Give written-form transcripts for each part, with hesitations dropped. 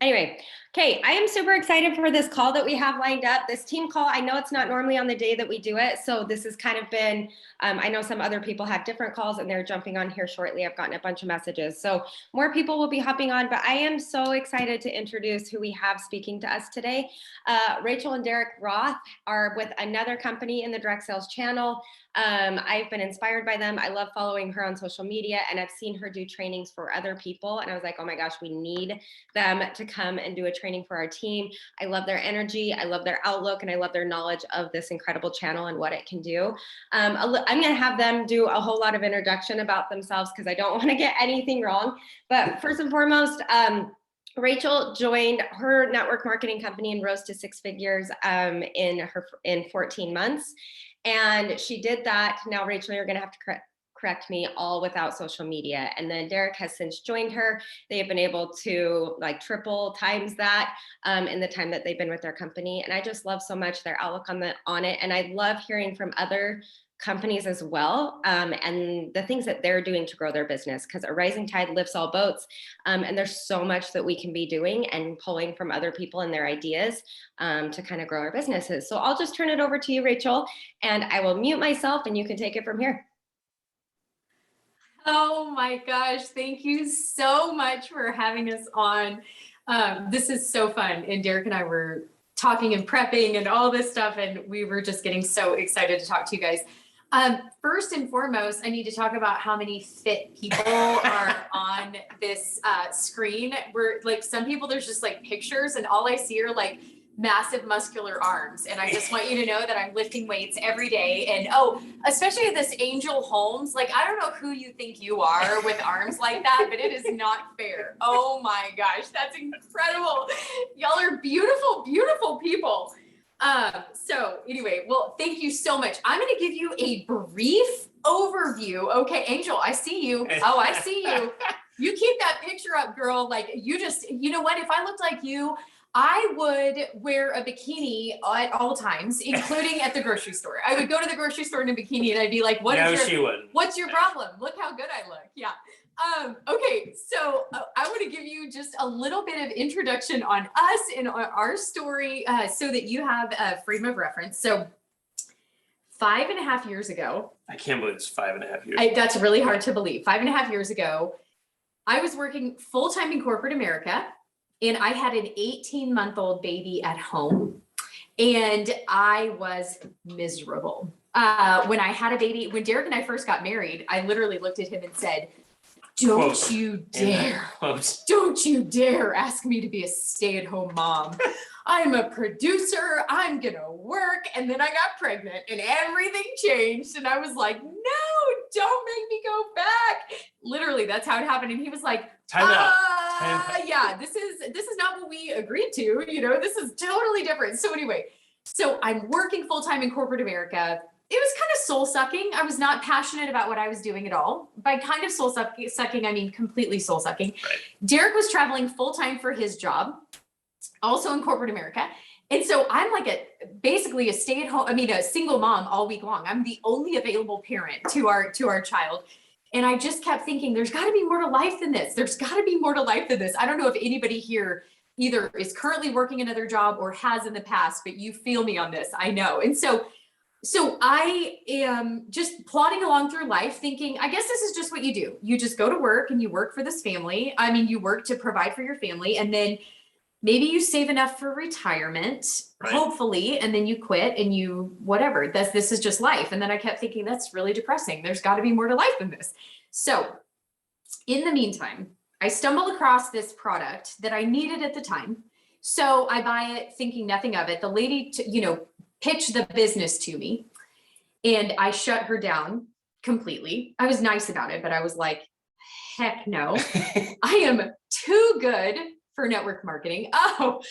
Anyway, okay, I am super excited for this call that we have lined up. This team call, I know it's not normally on the day that we do it, so this has kind of been, I know some other people had different calls and they're jumping on here shortly. I've gotten a bunch of messages, so more people will be hopping on, but I am so excited to introduce who we have speaking to us today. Rachel and Derek Roth are with another company in the direct sales channel. I've been inspired by them. I love following her on social media, and I've seen her do trainings for other people, and I was like, oh my gosh, we need them to come and do a training for our team. I love their energy, I love their outlook, and I love their knowledge of this incredible channel and what it can do. I'm going to have them do a whole lot of introduction about themselves because I don't want to get anything wrong. But first and foremost, Rachel joined her network marketing company and rose to 6 figures in 14 months. And she did that. Now, Rachel, you're going to have to correct me, all without social media. And then Derek has since joined her. They have been able to like triple times that in the time that they've been with their company. And I just love so much their outlook on it. And I love hearing from other companies as well, and the things that they're doing to grow their business, because a rising tide lifts all boats, and there's so much that we can be doing and pulling from other people and their ideas to kind of grow our businesses. So I'll just turn it over to you, Rachel, and I will mute myself and you can take it from here. Oh my gosh, thank you so much for having us on. This is so fun, and Derek and I were talking and prepping and all this stuff, and we were just getting so excited to talk to you guys. First and foremost, I need to talk about how many fit people are on this screen. We're like, some people, there's just like pictures and all I see are like massive muscular arms. And I just want you to know that I'm lifting weights every day. And oh, especially this Angel Holmes, like, I don't know who you think you are with arms like that, but it is not fair. Oh my gosh, that's incredible. Y'all are beautiful, beautiful people. So anyway, well, thank you so much. I'm going to give you a brief overview. Okay, Angel, I see you. Oh, I see you. You keep that picture up, girl. Like, you just, you know what? If I looked like you, I would wear a bikini at all times, including at the grocery store. I would go to the grocery store in a bikini and I'd be like, what's your problem? Look how good I look. Yeah. Okay, so I want to give you just a little bit of introduction on us and on our story so that you have a frame of reference. So 5.5 years ago. I can't believe it's 5.5 years. That's really hard to believe. 5.5 years ago, I was working full-time in corporate America, and I had an 18-month-old baby at home, and I was miserable. When I had a baby, when Derek and I first got married, I literally looked at him and said, don't you dare ask me to be a stay-at-home mom. I'm a producer, I'm gonna work. And then I got pregnant and everything changed. And I was like, no, don't make me go back. Literally, that's how it happened. And he was like, Time out. Yeah, this is not what we agreed to. You know, this is totally different. So anyway, so I'm working full-time in corporate America. It was kind of soul sucking. I was not passionate about what I was doing at all. By kind of soul sucking, I mean completely soul sucking. Right. Derek was traveling full-time for his job, also in corporate America. And so I'm like basically a stay-at-home, a single mom all week long. I'm the only available parent to our child. And I just kept thinking, there's got to be more to life than this. There's got to be more to life than this. I don't know if anybody here either is currently working another job or has in the past, but you feel me on this, I know. And so I am just plodding along through life thinking, I guess this is just what you do. You just go to work and you work for this family. You work to provide for your family, and then maybe you save enough for retirement, right, hopefully, and then you quit and you, whatever, this is just life. And then I kept thinking, that's really depressing. There's got to be more to life than this. So in the meantime, I stumbled across this product that I needed at the time. So I buy it thinking nothing of it. The lady, pitched the business to me, and I shut her down completely. I was nice about it, but I was like, heck no, I am too good for network marketing. Oh,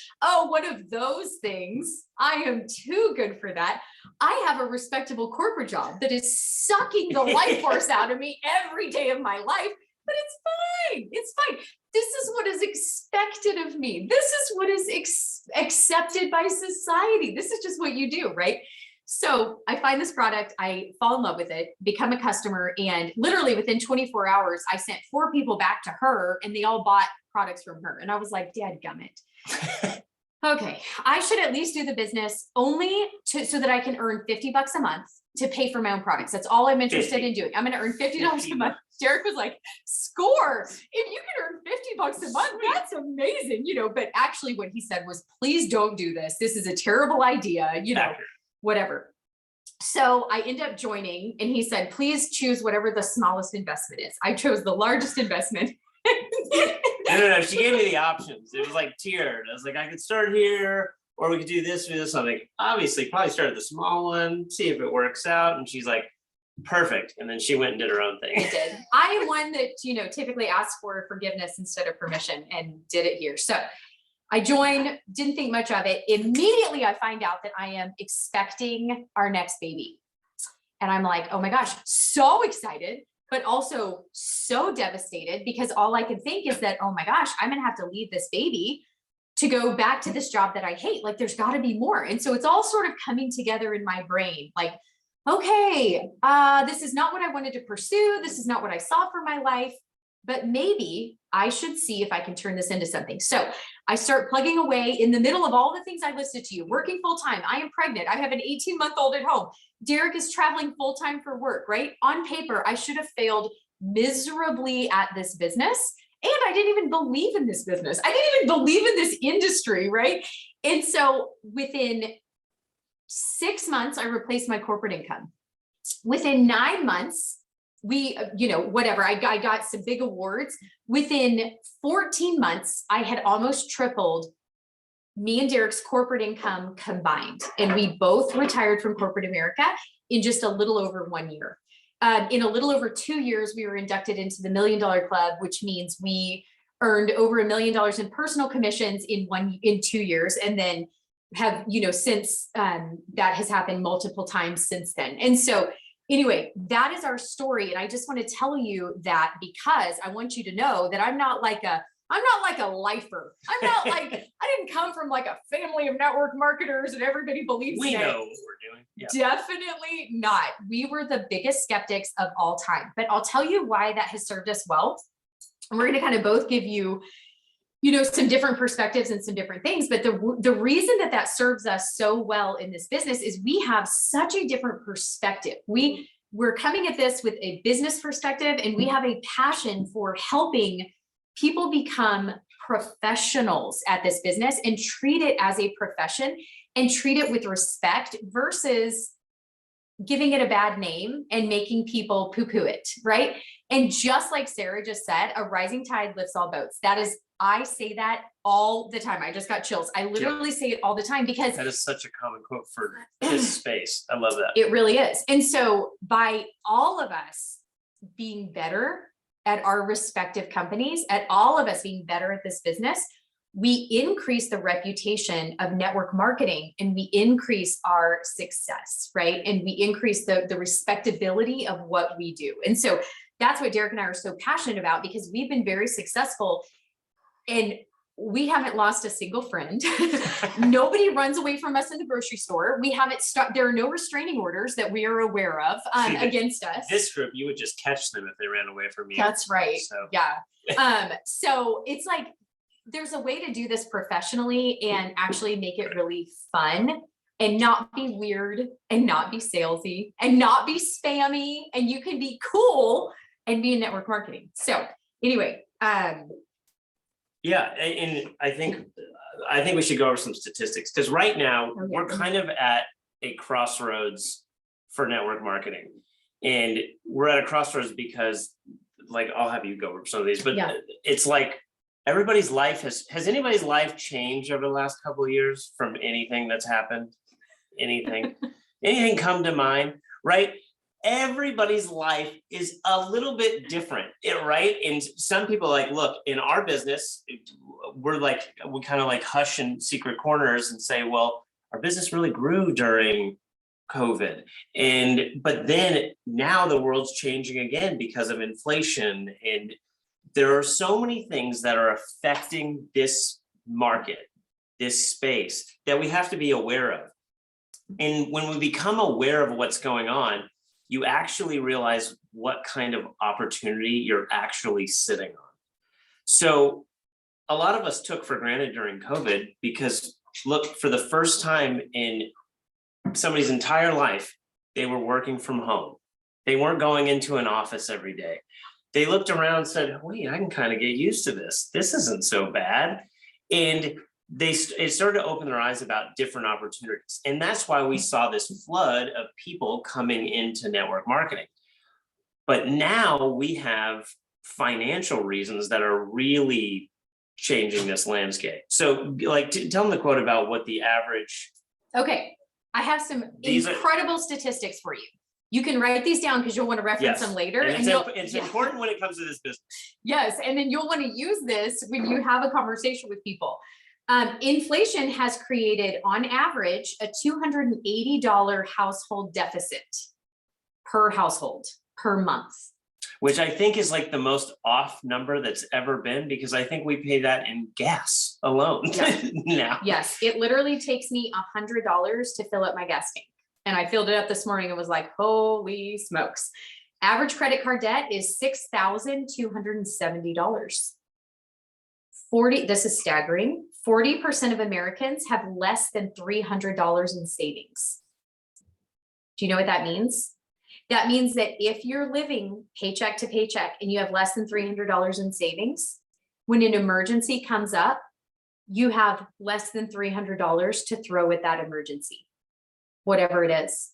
one of those things. I am too good for that. I have a respectable corporate job that is sucking the life force out of me every day of my life, but it's fine. It's fine. This is what is expected of me. This is what is accepted by society. This is just what you do, right? So I find this product, I fall in love with it, become a customer, and literally within 24 hours, I sent 4 people back to her, and they all bought products from her. And I was like, dadgummit. Okay, I should at least do the business only so that I can earn $50 a month to pay for my own products. That's all I'm interested in doing. I'm going to earn $50 a month. Derek was like, score. If you can earn $50 a month, that's amazing, but actually what he said was, please don't do this. This is a terrible idea, whatever. So I end up joining and he said, please choose whatever the smallest investment is. I chose the largest investment. No. She gave me the options. It was like tiered. I was like, I could start here, or we could do this, something. Obviously, probably start at the small one, see if it works out. And she's like, perfect. And then she went and did her own thing. I did. I am one that, typically asks for forgiveness instead of permission, and did it here. So I joined, didn't think much of it. Immediately, I find out that I am expecting our next baby. And I'm like, oh my gosh, so excited, but also so devastated, because all I can think is that, oh my gosh, I'm going to have to leave this baby to go back to this job that I hate. Like, there's got to be more. And so it's all sort of coming together in my brain. Like, okay, this is not what I wanted to pursue. This is not what I saw for my life, but maybe I should see if I can turn this into something. So I start plugging away in the middle of all the things I listed to you, working full time. I am pregnant. I have an 18-month-old at home. Derek is traveling full time for work, right? On paper, I should have failed miserably at this business. And I didn't even believe in this business. I didn't even believe in this industry, right? And so within 6 months, I replaced my corporate income. Within 9 months, whatever, I got some big awards. Within 14 months, I had almost tripled me and Derek's corporate income combined. And we both retired from corporate America in just a little over 1 year. In a little over 2 years, we were inducted into the $1 Million Club, which means we earned over $1 million in personal commissions in 2 years. And then have, since that has happened multiple times since then. And so anyway, that is our story. And I just want to tell you that, because I want you to know that I'm not like a lifer. I'm not like, I didn't come from like a family of network marketers and everybody believes We in know it. what we're doing. Yeah. Definitely not. We were the biggest skeptics of all time, but I'll tell you why that has served us well. And we're going to kind of both give you, some different perspectives and some different things. But the reason that serves us so well in this business is we have such a different perspective. We're coming at this with a business perspective, and we have a passion for helping people become professionals at this business and treat it as a profession and treat it with respect versus giving it a bad name and making people poo-poo it, right? And just like Sarah just said, a rising tide lifts all boats. I say that all the time. I just got chills. I literally say it all the time, because That is such a common quote for this space. I love that. it really is. And so by all of us being better at our respective companies, at all of us being better at this business, we increase the reputation of network marketing, and we increase our success, right? And we increase the respectability of what we do. And so that's what Derek and I are so passionate about, because we've been very successful and we haven't lost a single friend. Nobody runs away from us in the grocery store. We haven't there are no restraining orders that we are aware of against us. This group, you would just catch them if they ran away from you. That's right. So. Yeah. So it's like, there's a way to do this professionally and actually make it really fun and not be weird and not be salesy and not be spammy. And you can be cool and be in network marketing. So anyway, Yeah, and I think we should go over some statistics, because right now we're kind of at a crossroads for network marketing, and we're at a crossroads because, like, I'll have you go over some of these, but it's like everybody's life has anybody's life changed over the last couple of years from anything that's happened? Anything come to mind, right? Everybody's life is a little bit different, right? And some people look, in our business, we kind of like hush in secret corners and say, well, our business really grew during COVID. But then now the world's changing again because of inflation. And there are so many things that are affecting this market, this space, that we have to be aware of. And when we become aware of what's going on, you actually realize what kind of opportunity you're actually sitting on. So a lot of us took for granted during COVID, because look, for the first time in somebody's entire life, they were working from home. They weren't going into an office every day. They looked around and said, wait, I can kind of get used to this. This isn't so bad. And it started to open their eyes about different opportunities. And that's why we saw this flood of people coming into network marketing. But now we have financial reasons that are really changing this landscape. So like, tell them the quote about what the average. Okay, I have some incredible statistics for you. You can write these down because you'll want to reference them later. And it's important when it comes to this business. Yes, and then you'll want to use this when you have a conversation with people. Inflation has created, on average, a $280 household deficit per household per month. Which I think is like the most off number that's ever been, because I think we pay that in gas alone now. Yes, it literally takes me $100 to fill up my gas tank. And I filled it up this morning and was like, holy smokes. Average credit card debt is $6,270. This is staggering. 40% of Americans have less than $300 in savings. Do you know what that means? That means that if you're living paycheck to paycheck and you have less than $300 in savings, when an emergency comes up, you have less than $300 to throw at that emergency, whatever it is.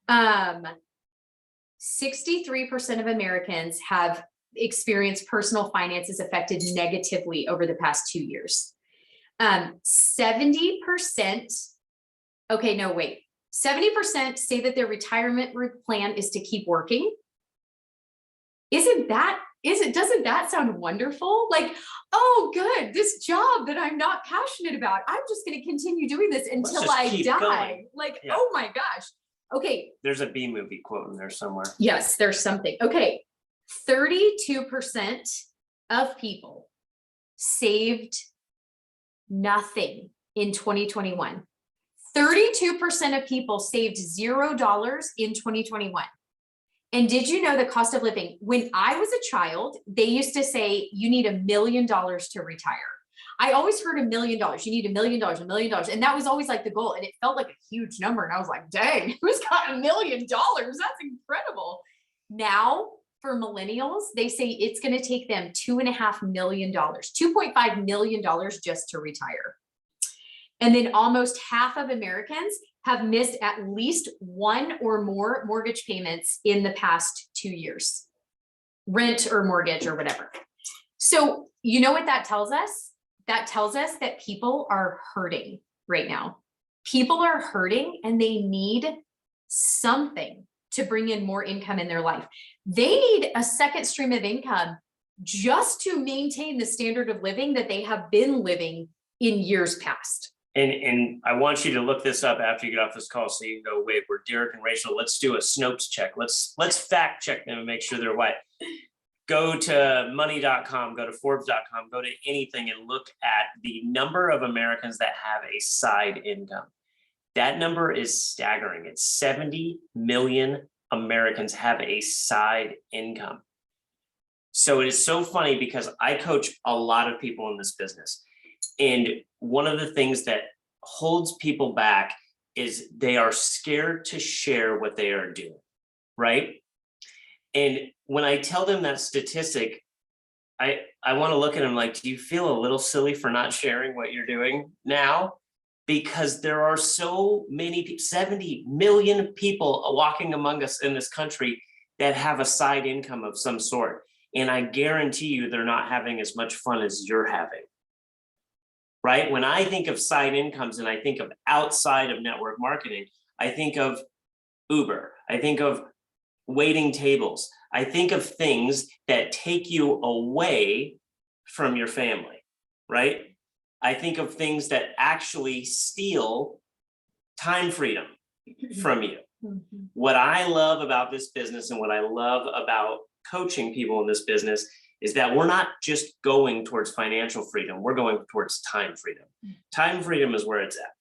63% of Americans have experienced personal finances affected negatively over the past 2 years. 70%, okay, no, wait. 70% say that their retirement plan is to keep working. Doesn't that sound wonderful? Like, oh, good, this job that I'm not passionate about, I'm just going to continue doing this until I die. Going. Like, yeah. Oh my gosh. Okay. There's a B movie quote in there somewhere. Yes, there's something. Okay. 32% of people saved nothing in 2021. 32% of people saved $0 in 2021. And did you know the cost of living? When I was a child, they used to say, you need $1 million to retire. I always heard $1 million. You need $1 million, $1 million. And that was always like the goal. And it felt like a huge number. And I was like, dang, who's got $1 million? That's incredible. Now, for millennials, they say it's going to take them $2.5 million, $2.5 million just to retire. And then almost half of Americans have missed at least one or more mortgage payments in the past 2 years, rent or mortgage or whatever. So you know what that tells us? That tells us that people are hurting right now. People are hurting and they need something to bring in more income in their life. They need a second stream of income just to maintain the standard of living that they have been living in years past. And I want you to look this up after you get off this call, so you can go, wait, we're Derek and Rachel. Let's do a Snopes check. Let's fact check them and make sure they're right. Go to money.com, go to Forbes.com, go to anything and look at the number of Americans that have a side income. That number is staggering. It's 70 million Americans have a side income. So it is so funny because I coach a lot of people in this business. And one of the things that holds people back is they are scared to share what they are doing, right? And when I tell them that statistic, I want to look at them like, do you feel a little silly for not sharing what you're doing now? Because there are so many, 70 million people walking among us in this country that have a side income of some sort. And I guarantee you they're not having as much fun as you're having. Right? When I think of side incomes and I think of outside of network marketing, I think of Uber, I think of waiting tables, I think of things that take you away from your family, right? I think of things that actually steal time freedom from you. Mm-hmm. What I love about this business and what I love about coaching people in this business is that we're not just going towards financial freedom, we're going towards time freedom. Time freedom is where it's at.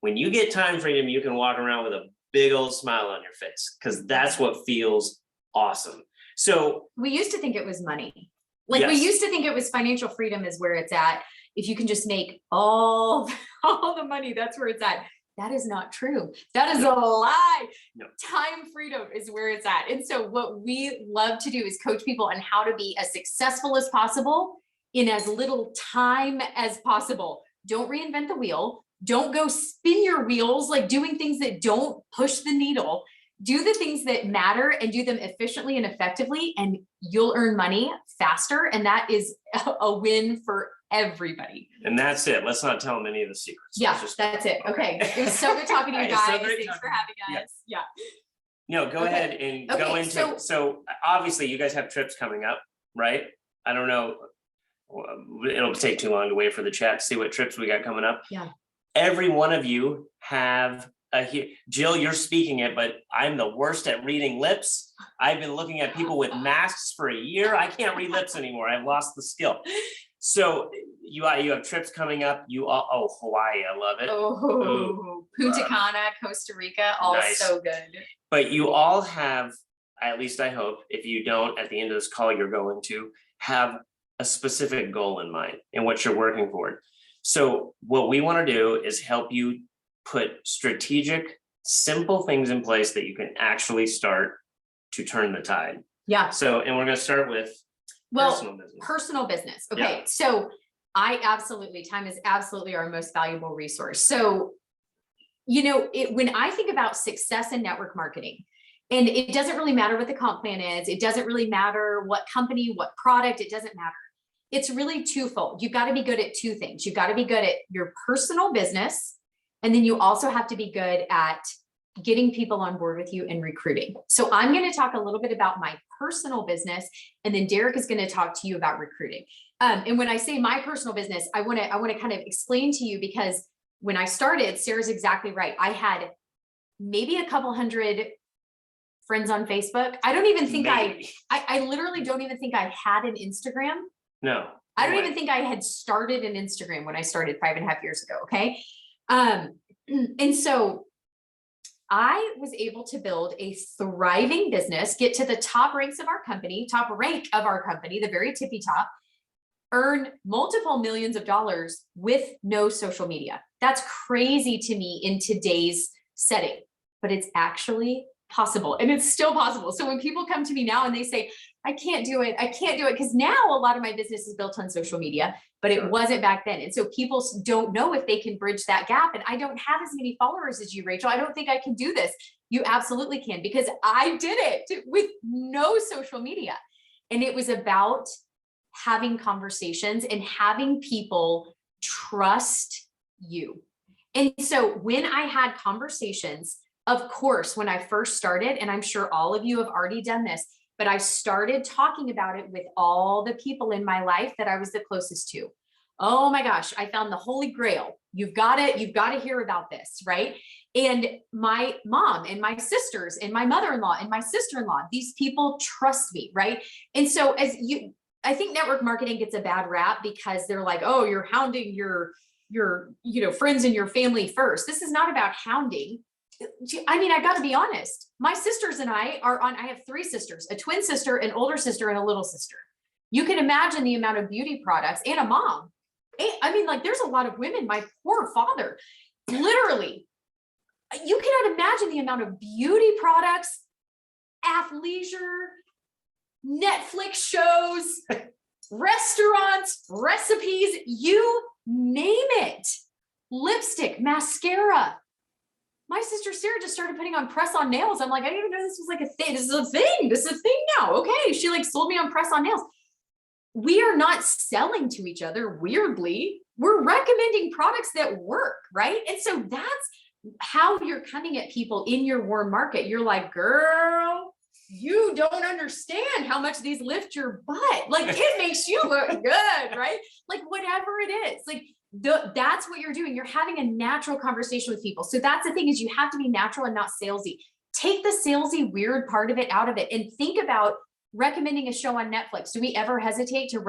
When you get time freedom, you can walk around with a big old smile on your face because that's what feels awesome. So we used to think it was money. Like we Yes. used to think it was financial freedom is where it's at. If you can just make all the money, that's where it's at. That is not true. That is a lie. No. Time freedom is where it's at. And so what we love to do is coach people on how to be as successful as possible in as little time as possible. Don't reinvent the wheel. Don't go spin your wheels, like doing things that don't push the needle. Do the things that matter and do them efficiently and effectively, and you'll earn money faster. And that is a win for everybody. And that's it. Let's not tell them any of the secrets. Yeah, Let's just- that's it. Okay. It was so good talking to you It's so guys. great Thanks for talking to having us. Yeah. No, go Okay. ahead and go Okay, into, so obviously you guys have trips coming up, right? I don't know. It'll take too long to wait for the chat to see what trips we got coming up. Yeah. Every one of you have Jill, you're speaking it, but I'm the worst at reading lips. I've been looking at people with masks for a year. I can't read lips anymore. I've lost the skill. So you have trips coming up. Hawaii, I love it. Oh, Punta Cana, Costa Rica, all Nice. so good. But you all have, at least I hope, if you don't, at the end of this call, you're going to have a specific goal in mind and what you're working toward. So what we want to do is help you put strategic, simple things in place that you can actually start to turn the tide. Yeah. So, and we're going to start with personal business. Okay. Yeah. So time is absolutely our most valuable resource. So, when I think about success in network marketing, and it doesn't really matter what the comp plan is, it doesn't really matter what company, what product, it doesn't matter. It's really twofold. You've got to be good at two things. You've got to be good at your personal business, and then you also have to be good at getting people on board with you and recruiting. So I'm going to talk a little bit about my personal business, and then Derek is going to talk to you about recruiting. And when I say my personal business, I want to kind of explain to you, because when I started, Sarah's exactly right. I had maybe a couple hundred friends on Facebook. I don't even think I literally don't even think I had an Instagram. No. I don't even think I had started an Instagram when I started 5.5 years ago. Okay. And so I was able to build a thriving business, get to the top rank of our company, the very tippy top, earn multiple millions of dollars with no social media. That's crazy to me in today's setting, but it's actually possible, and it's still possible. So when people come to me now and they say, I can't do it, because now a lot of my business is built on social media, but it wasn't back then. And so people don't know if they can bridge that gap. And I don't have as many followers as you, Rachel. I don't think I can do this. You absolutely can, because I did it with no social media. And it was about having conversations and having people trust you. And so when I had conversations, of course, when I first started, and I'm sure all of you have already done this, but I started talking about it with all the people in my life that I was the closest to. Oh my gosh, I found the Holy Grail. You've got to hear about this, right? And my mom and my sisters and my mother-in-law and my sister-in-law, these people trust me, right? And so I think network marketing gets a bad rap because they're like, oh, you're hounding your friends and your family first. This is not about hounding. I mean, I got to be honest. My sisters and I have 3 sisters, a twin sister, an older sister, and a little sister. You can imagine the amount of beauty products, and a mom. I mean, like, there's a lot of women, my poor father, literally, you cannot imagine the amount of beauty products, athleisure, Netflix shows, restaurants, recipes, you name it. Lipstick, mascara. My sister Sarah just started putting on press-on nails. I'm like, I didn't even know this was like a thing. This is a thing. This is a thing now. Okay. She sold me on press-on nails. We are not selling to each other. Weirdly, we're recommending products that work, right? And so that's how you're coming at people in your warm market. You're like, girl, you don't understand how much these lift your butt. Like, it makes you look good, right? Like, whatever it is, like, that's what you're doing. You're having a natural conversation with people. So that's the thing, is you have to be natural and not salesy. Take the salesy weird part of it out of it, and think about recommending a show on Netflix. Do we ever hesitate to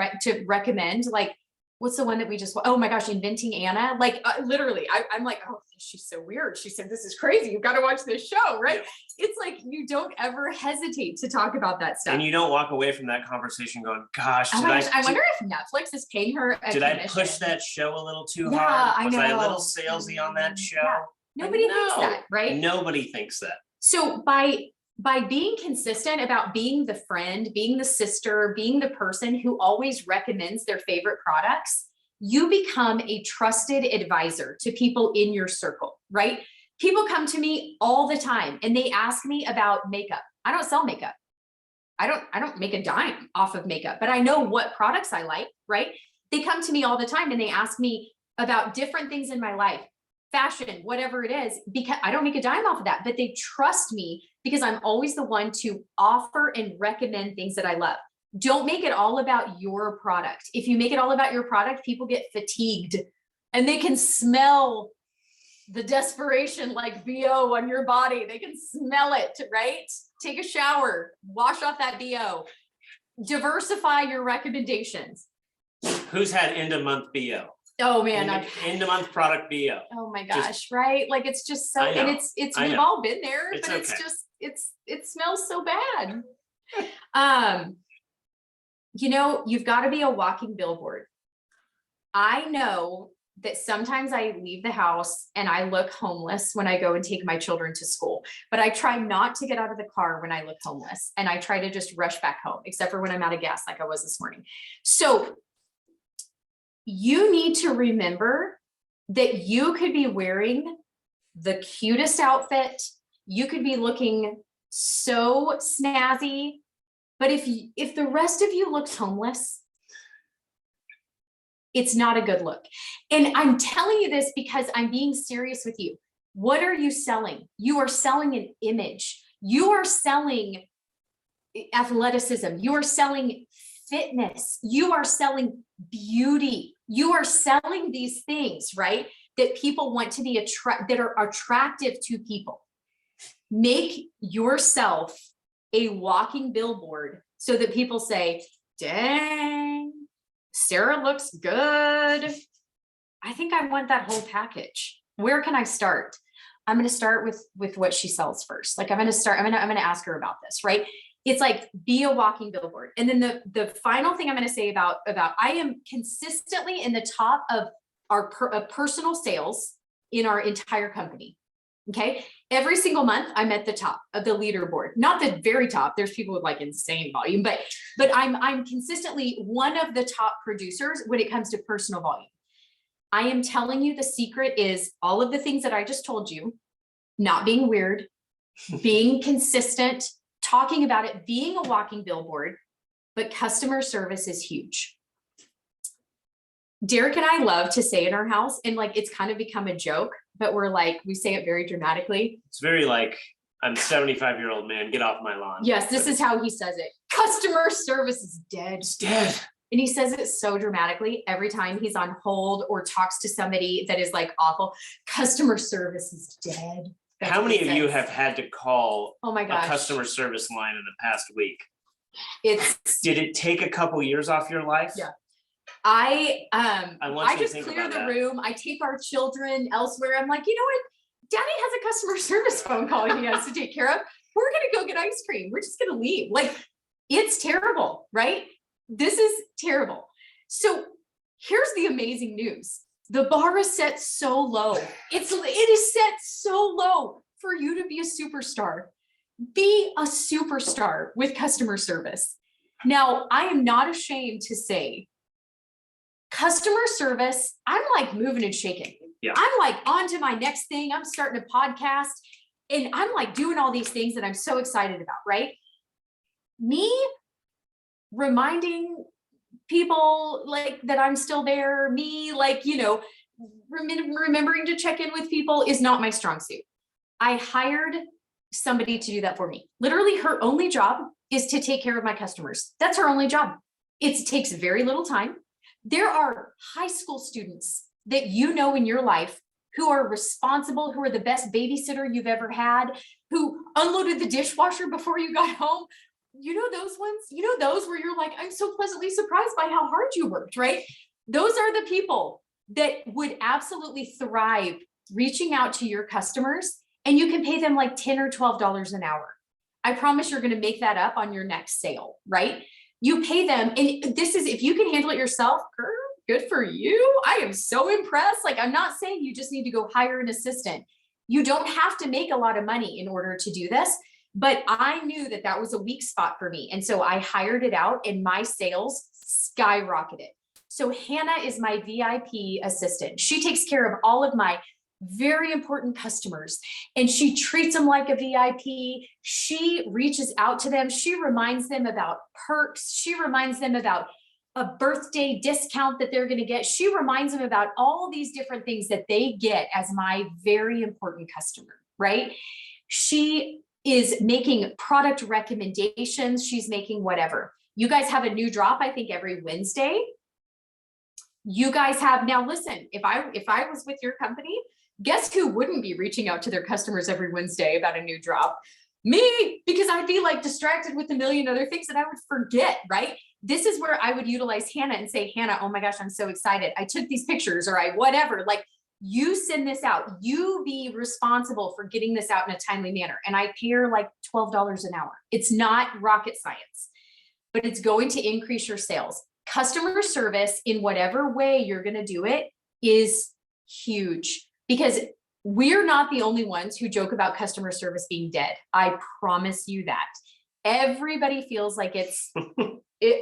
recommend, like, what's the one that we just, oh my gosh, Inventing Anna. Like literally, I'm like, oh, she's so weird. She said, this is crazy. You've got to watch this show, right? Yeah. It's like, you don't ever hesitate to talk about that stuff. And you don't walk away from that conversation going, gosh, I wonder if Netflix is paying her a commission. I push that show a little too hard? Was I a little salesy on that show? Yeah. Nobody thinks that, right? Nobody thinks that. So by being consistent about being the friend, being the sister, being the person who always recommends their favorite products, you become a trusted advisor to people in your circle, right? People come to me all the time and they ask me about makeup. I don't sell makeup. I don't make a dime off of makeup, but I know what products I like, right? They come to me all the time and they ask me about different things in my life, fashion, whatever it is, because I don't make a dime off of that, but they trust me because I'm always the one to offer and recommend things that I love. Don't make it all about your product. If you make it all about your product, people get fatigued and they can smell the desperation like BO on your body. They can smell it, right? Take a shower, wash off that BO, diversify your recommendations. Who's had end of month BO? Oh man, end of month product BO. Oh my gosh, right? Like it's just so, and it's we've all been there, but it's okay. It smells so bad. You know, you've got to be a walking billboard. I know that sometimes I leave the house and I look homeless when I go and take my children to school, but I try not to get out of the car when I look homeless, and I try to just rush back home, except for when I'm out of gas like I was this morning. So you need to remember that you could be wearing the cutest outfit. You could be looking so snazzy, but if the rest of you looks homeless, it's not a good look. And I'm telling you this because I'm being serious with you. What are you selling? You are selling an image. You are selling athleticism. You are selling fitness. You are selling beauty. You are selling these things, right? That people want to be that are attractive to people. Make yourself a walking billboard so that people say, dang, Sarah looks good. I think I want that whole package. Where can I start? I'm going to start with what she sells first. Like I'm going to ask her about this, right? It's like, be a walking billboard. And then the final thing I'm going to say about I am consistently in the top of our personal sales in our entire company. Okay. Every single month I'm at the top of the leaderboard, not the very top. There's people with like insane volume, but I'm consistently one of the top producers when it comes to personal volume. I am telling you, the secret is all of the things that I just told you, not being weird, being consistent, talking about it, being a walking billboard, but customer service is huge. Derek and I love to say in our house, and like, it's kind of become a joke, but we say it very dramatically. It's very like, I'm a 75-year-old man, get off my lawn. Yes, this is how he says it. Customer service is dead. It's dead. And he says it so dramatically every time he's on hold or talks to somebody that is like awful. Customer service is dead. That's how many of you have had to call a customer service line in the past week? Did it take a couple years off your life? Yeah. I just clear the room. I take our children elsewhere. I'm like, you know what? Daddy has a customer service phone call he has to take care of. We're going to go get ice cream. We're just going to leave. Like, it's terrible, right? This is terrible. So here's the amazing news. The bar is set so low. It is set so low for you to be a superstar. Be a superstar with customer service. Now, I am not ashamed to say customer service, I'm like moving and shaking. Yeah. I'm like on to my next thing. I'm starting a podcast and I'm like doing all these things that I'm so excited about, right? Me reminding people like that I'm still there, me like, you know, remembering to check in with people is not my strong suit. I hired somebody to do that for me. Literally her only job is to take care of my customers. That's her only job. It takes very little time. There are high school students that you know in your life who are responsible, who are the best babysitter you've ever had, who unloaded the dishwasher before you got home. You know those ones? You know those where you're like, I'm so pleasantly surprised by how hard you worked, right? Those are the people that would absolutely thrive reaching out to your customers, and you can pay them like $10 or $12 an hour. I promise you're going to make that up on your next sale, right? You pay them, and this is, if you can handle it yourself, girl, good for you. I am so impressed. Like, I'm not saying you just need to go hire an assistant. You don't have to make a lot of money in order to do this, but I knew that that was a weak spot for me. And so I hired it out and my sales skyrocketed. So Hannah is my VIP assistant. She takes care of all of my very important customers and she treats them like a VIP. She reaches out to them. She reminds them about perks. She reminds them about a birthday discount that they're going to get. She reminds them about all these different things that they get as my very important customer, right? She is making product recommendations. She's making whatever. You guys have a new drop, I think, every Wednesday. You guys have, now listen, if I was with your company, guess who wouldn't be reaching out to their customers every Wednesday about a new drop? Me, because I'd be like distracted with a million other things that I would forget, right? This is where I would utilize Hannah and say, Hannah, oh my gosh, I'm so excited. I took these pictures or I whatever, like you send this out, you be responsible for getting this out in a timely manner. And I pay her like $12 an hour. It's not rocket science, but it's going to increase your sales. Customer service in whatever way you're going to do it is huge, because we're not the only ones who joke about customer service being dead. I promise you that. Everybody feels like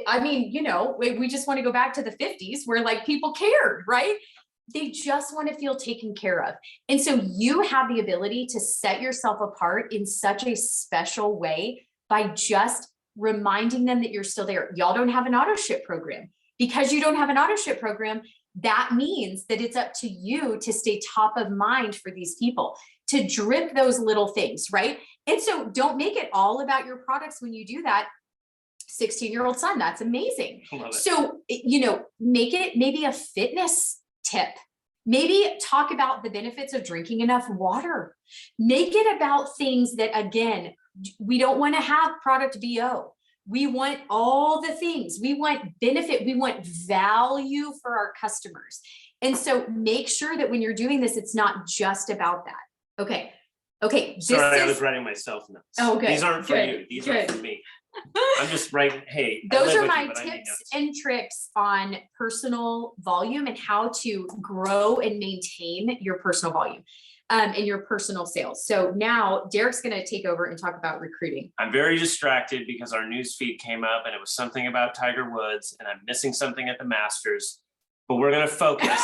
I mean, you know, we just want to go back to the 50s where like people cared, right? They just want to feel taken care of. And so you have the ability to set yourself apart in such a special way by just reminding them that you're still there. Y'all don't have an auto ship program. Because you don't have an auto ship program, that means that it's up to you to stay top of mind for these people, to drip those little things, right? And so don't make it all about your products when you do that. 16-year-old son, that's amazing. So, you know, make it maybe a fitness tip. Maybe talk about the benefits of drinking enough water. Make it about things that, again, we don't want to have product BO. We want all the things. We want benefit. We want value for our customers. And so make sure that when you're doing this, it's not just about that. Okay. Okay. Sorry, I was writing myself notes. Oh, good. These aren't for you. These are for me. I'm just writing, hey. Those are my tips and tricks on personal volume and how to grow and maintain your personal volume and your personal sales. So now Derek's going to take over and talk about recruiting. I'm very distracted because our news feed came up and it was something about Tiger Woods and I'm missing something at the Masters, but we're going to focus.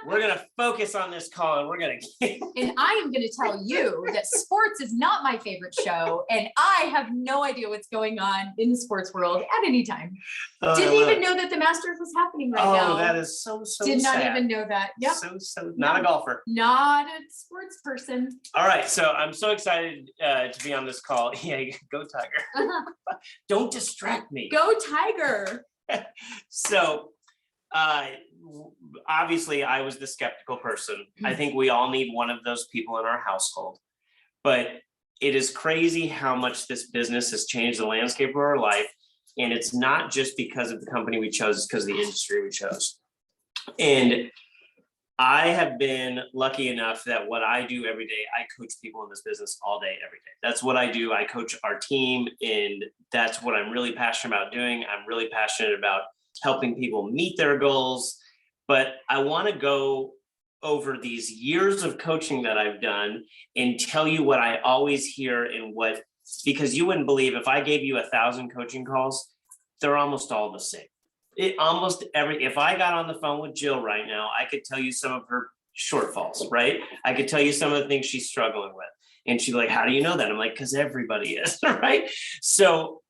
We're going to focus on this call and we're going to. And I am going to tell you that sports is not my favorite show. And I have no idea what's going on in the sports world at any time. Didn't even know that the Masters was happening right now. Oh, that is so Did not sad. even know that. Yep. So not a golfer. Not a sports person. All right. So I'm so excited to be on this call. Yeah, go Tiger. Don't distract me. Go Tiger. So, obviously I was the skeptical person. I think we all need one of those people in our household, but it is crazy how much this business has changed the landscape of our life. And it's not just because of the company we chose, it's because of the industry we chose. And I have been lucky enough that what I do every day, I coach people in this business all day, every day. That's what I do. I coach our team, and that's what I'm really passionate about doing. I'm really passionate about helping people meet their goals. But I want to go over these years of coaching that I've done and tell you what I always hear and what, because you wouldn't believe if I gave you 1,000 coaching calls, they're almost all the same. If I got on the phone with Jill right now, I could tell you some of her shortfalls, right? I could tell you some of the things she's struggling with. And she's like, how do you know that? I'm like, because everybody is, right? So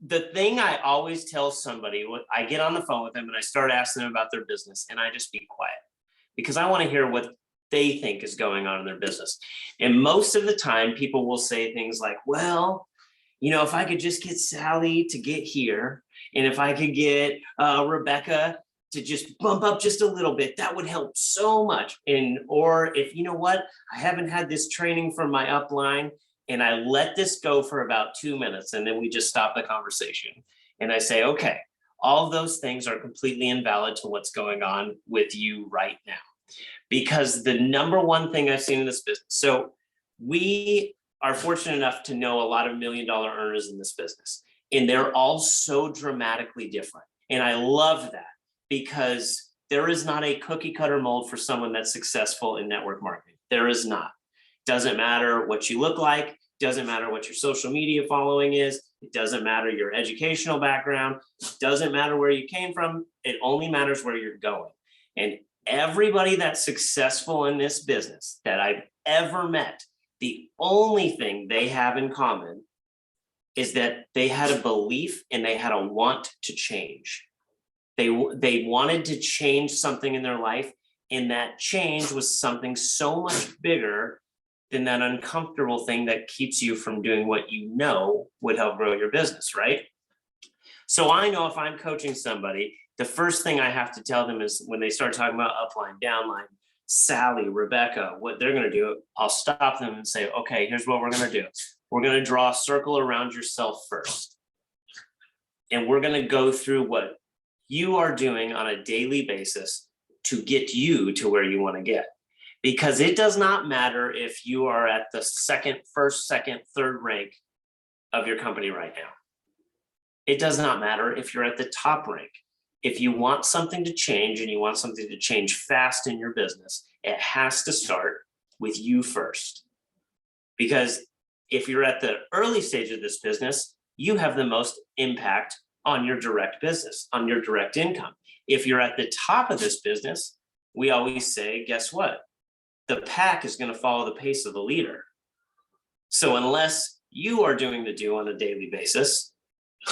the thing I always tell somebody, when I get on the phone with them and I start asking them about their business, and I just be quiet because I want to hear what they think is going on in their business. And most of the time people will say things like, well, you know, if I could just get Sally to get here, and if I could get Rebecca to just bump up just a little bit, that would help so much. Or if, you know what, I haven't had this training from my upline, and I let this go for about 2 minutes, and then we just stop the conversation. And I say, okay, All of those things are completely invalid to what's going on with you right now. Because the number one thing I've seen in this business, so we are fortunate enough to know a lot of $1 million earners in this business, and they're all so dramatically different. And I love that, because there is not a cookie cutter mold for someone that's successful in network marketing. There is not. Doesn't matter what you look like, doesn't matter what your social media following is, it doesn't matter your educational background, it doesn't matter where you came from, it only matters where you're going. And everybody that's successful in this business that I've ever met, the only thing they have in common is that they had a belief and they had a want to change. They wanted to change something in their life, and that change was something so much bigger than that uncomfortable thing that keeps you from doing what you know would help grow your business, right? So I know if I'm coaching somebody, the first thing I have to tell them is when they start talking about upline, downline, Sally, Rebecca, what they're going to do, I'll stop them and say, okay, here's what we're going to do. We're going to draw a circle around yourself first. And we're going to go through what you are doing on a daily basis to get you to where you want to get. Because it does not matter if you are at the first, second, third rank of your company right now. It does not matter if you're at the top rank. If you want something to change and you want something to change fast in your business, it has to start with you first. Because if you're at the early stage of this business, you have the most impact on your direct business, on your direct income. If you're at the top of this business, we always say, guess what? The pack is going to follow the pace of the leader. So unless you are doing the do on a daily basis,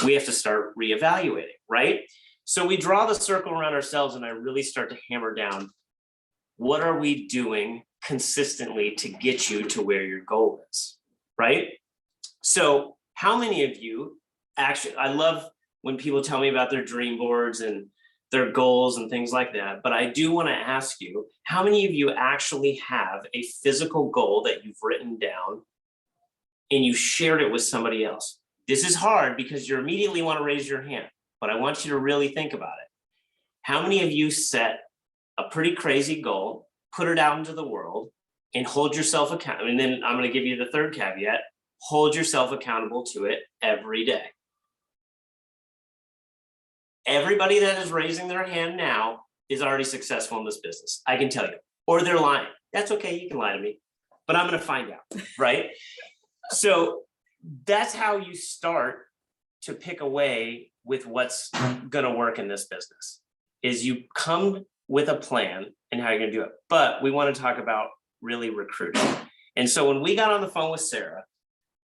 we have to start reevaluating, right? So we draw the circle around ourselves, and I really start to hammer down, what are we doing consistently to get you to where your goal is, right? So how many of you actually, I love when people tell me about their dream boards and their goals and things like that, but I do want to ask you, how many of you actually have a physical goal that you've written down and you shared it with somebody else? This is hard because you immediately want to raise your hand, but I want you to really think about it. How many of you set a pretty crazy goal, put it out into the world, and hold yourself accountable? And then I'm going to give you the third caveat, hold yourself accountable to it every day. Everybody that is raising their hand now is already successful in this business. I can tell you, or they're lying. That's okay. You can lie to me, but I'm going to find out, right? So that's how you start to pick away with what's going to work in this business, is you come with a plan and how you're going to do it. But we want to talk about really recruiting. And so when we got on the phone with Sarah,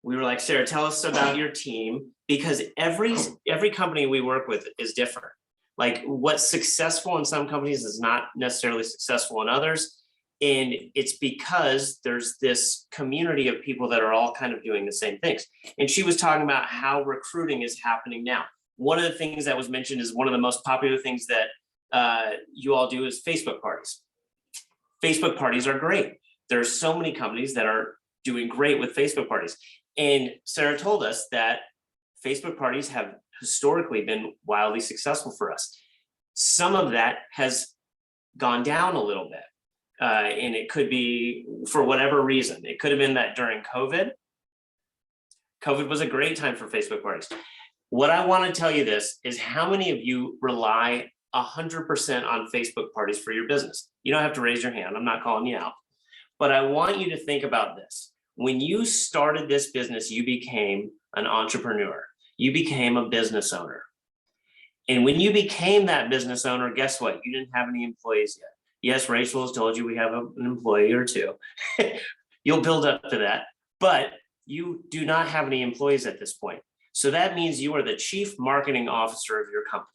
we were like, Sarah, tell us about your team, because every company we work with is different. Like what's successful in some companies is not necessarily successful in others. And it's because there's this community of people that are all kind of doing the same things. And she was talking about how recruiting is happening now. One of the things that was mentioned is one of the most popular things that you all do is Facebook parties. Facebook parties are great. There's so many companies that are doing great with Facebook parties. And Sarah told us that Facebook parties have historically been wildly successful for us. Some of that has gone down a little bit. And it could be for whatever reason. It could have been that during COVID was a great time for Facebook parties. What I want to tell you this is, how many of you rely 100% on Facebook parties for your business? You don't have to raise your hand. I'm not calling you out. But I want you to think about this. When you started this business, you became an entrepreneur. You became a business owner. And when you became that business owner, guess what? You didn't have any employees yet. Yes, Rachel has told you we have an employee or two. You'll build up to that. But you do not have any employees at this point. So that means you are the chief marketing officer of your company.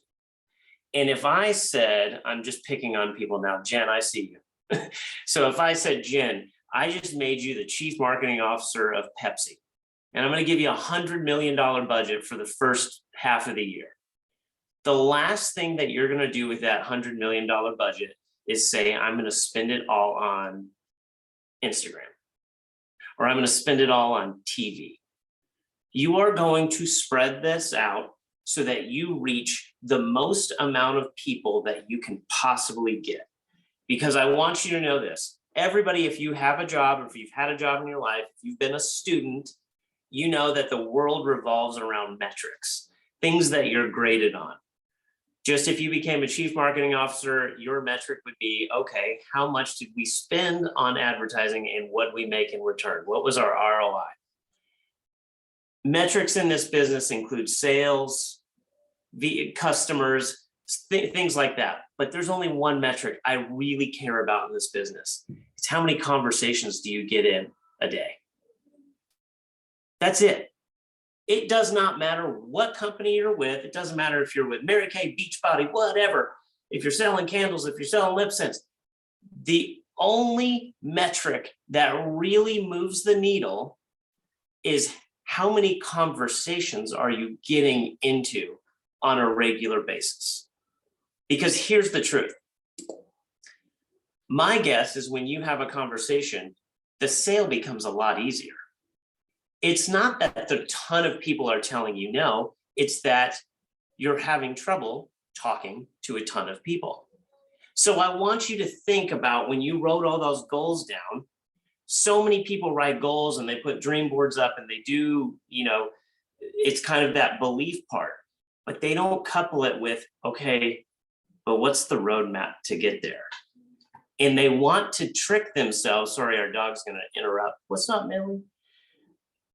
And if I said, I'm just picking on people now, Jen, I see you. So if I said, Jen, I just made you the chief marketing officer of Pepsi, and I'm going to give you $100 million budget for the first half of the year. The last thing that you're going to do with that $100 million budget is say, I'm going to spend it all on Instagram, or I'm going to spend it all on TV. You are going to spread this out so that you reach the most amount of people that you can possibly get. Because I want you to know this, everybody, if you have a job, or if you've had a job in your life, if you've been a student, you know that the world revolves around metrics, things that you're graded on. Just if you became a chief marketing officer, your metric would be, okay, how much did we spend on advertising and what we make in return? What was our ROI? Metrics in this business include sales, customers, things like that. But there's only one metric I really care about in this business. It's how many conversations do you get in a day? That's it. It does not matter what company you're with. It doesn't matter if you're with Mary Kay, Beachbody, whatever. If you're selling candles, if you're selling lip scents, the only metric that really moves the needle is how many conversations are you getting into on a regular basis? Because here's the truth. My guess is when you have a conversation, the sale becomes a lot easier. It's not that a ton of people are telling you no, it's that you're having trouble talking to a ton of people. So I want you to think about when you wrote all those goals down, so many people write goals and they put dream boards up and they do, it's kind of that belief part, but they don't couple it with, okay, but what's the roadmap to get there? And they want to trick themselves. Sorry, our dog's gonna interrupt. What's up, Millie?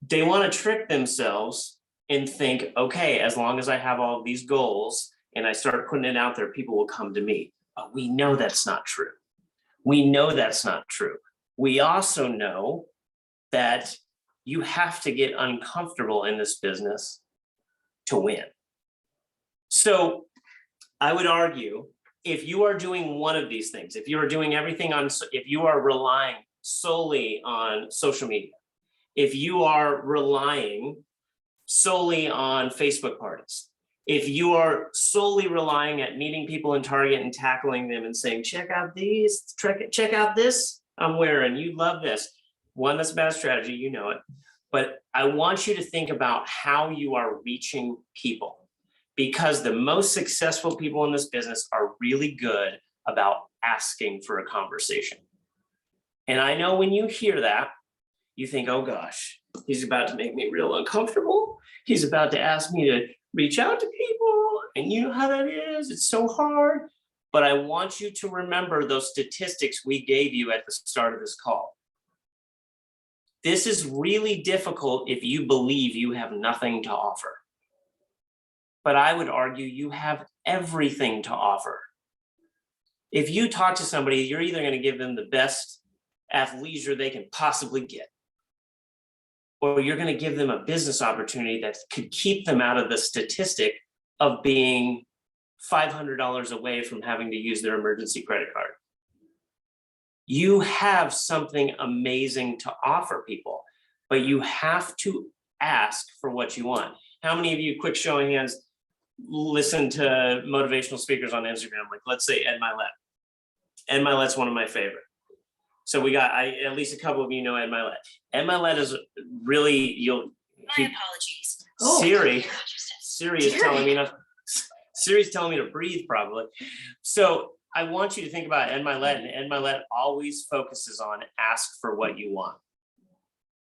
They want to trick themselves and think, okay, as long as I have all of these goals and I start putting it out there, people will come to me. But we know that's not true. We know that's not true. We also know that you have to get uncomfortable in this business to win. So I would argue, if you are doing one of these things, if you are doing everything if you are relying solely on social media, if you are relying solely on Facebook parties, if you are solely relying at meeting people in Target and tackling them and saying, check out these, check out this I'm wearing, you love this. One, that's a bad strategy, you know it. But I want you to think about how you are reaching people, because the most successful people in this business are really good about asking for a conversation. And I know when you hear that, you think, oh gosh, he's about to make me real uncomfortable. He's about to ask me to reach out to people. And you know how that is, it's so hard. But I want you to remember those statistics we gave you at the start of this call. This is really difficult if you believe you have nothing to offer. But I would argue you have everything to offer. If you talk to somebody, you're either going to give them the best athleisure they can possibly get, or you're going to give them a business opportunity that could keep them out of the statistic of being $500 away from having to use their emergency credit card. You have something amazing to offer people, but you have to ask for what you want. How many of you, quick show of hands, listen to motivational speakers on Instagram? Like, let's say Ed Milet. Ed Milet's one of my favorite. So we got, at least a couple of you know Ed Milet. Ed Milet is really, My apologies. Siri is telling me not. Siri's telling me to breathe probably. So I want you to think about Ed Milet, and Ed Milet always focuses on ask for what you want.